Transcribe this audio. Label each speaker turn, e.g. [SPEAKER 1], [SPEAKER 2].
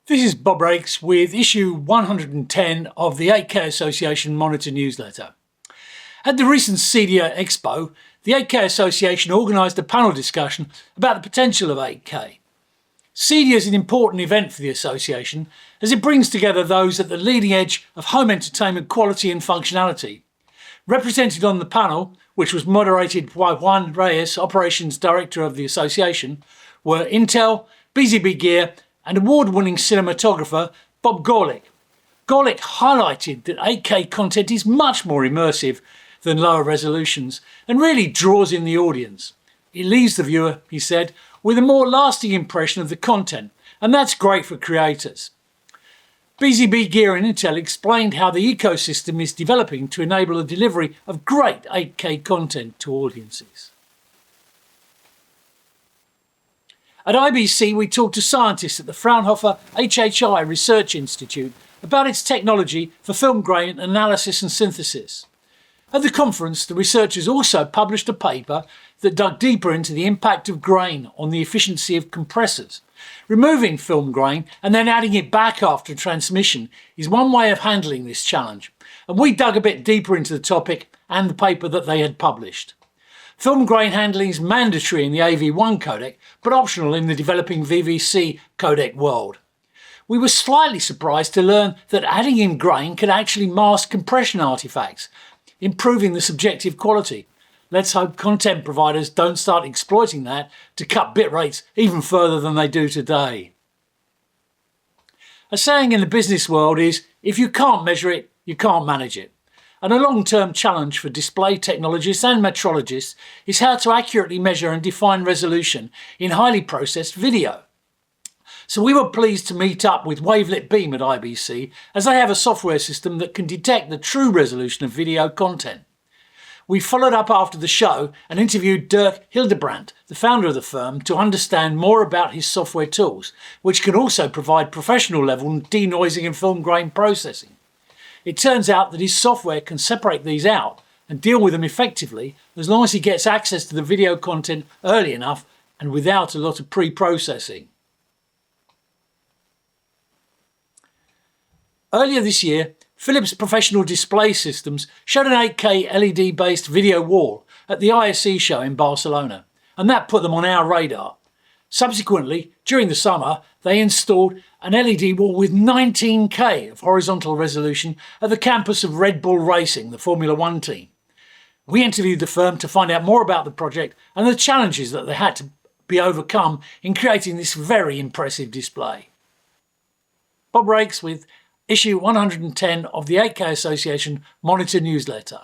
[SPEAKER 1] This is Bob Rakes with issue 110 of the 8K Association Monitor newsletter. At the recent Cedia Expo, the 8K Association organised a panel discussion about the potential of 8K. Cedia is an important event for the association as it brings together those at the leading edge of home entertainment quality and functionality. Represented on the panel, which was moderated by Juan Reyes, Operations Director of the association, were Intel, BZB Gear and award-winning cinematographer Bob Gorlick. Gorlick highlighted that 8K content is much more immersive than lower resolutions and really draws in the audience. It leaves the viewer, he said, with a more lasting impression of the content, and that's great for creators. BZB Gear and Intel explained how the ecosystem is developing to enable the delivery of great 8K content to audiences. At IBC, we talked to scientists at the Fraunhofer HHI Research Institute about its technology for film grain analysis and synthesis. At the conference, the researchers also published a paper that dug deeper into the impact of grain on the efficiency of compressors. Removing film grain and then adding it back after transmission is one way of handling this challenge, and we dug a bit deeper into the topic and the paper that they had published. Film grain handling is mandatory in the AV1 codec, but optional in the developing VVC codec world. We were slightly surprised to learn that adding in grain can actually mask compression artifacts, improving the subjective quality. Let's hope content providers don't start exploiting that to cut bit rates even further than they do today. A saying in the business world is, if you can't measure it, you can't manage it. And a long-term challenge for display technologists and metrologists is how to accurately measure and define resolution in highly processed video. So we were pleased to meet up with Wavelet Beam at IBC as they have a software system that can detect the true resolution of video content. We followed up after the show and interviewed Dirk Hildebrandt, the founder of the firm, to understand more about his software tools, which can also provide professional level denoising and film grain processing. It turns out that his software can separate these out and deal with them effectively as long as he gets access to the video content early enough and without a lot of pre-processing. Earlier this year, Philips Professional Display Systems showed an 8K LED-based video wall at the ISE show in Barcelona, and that put them on our radar. Subsequently, during the summer, they installed an LED wall with 19K of horizontal resolution at the campus of Red Bull Racing, the Formula One team. We interviewed the firm to find out more about the project and the challenges that they had to be overcome in creating this very impressive display. Bob Rakes with issue 110 of the 8K Association Monitor newsletter.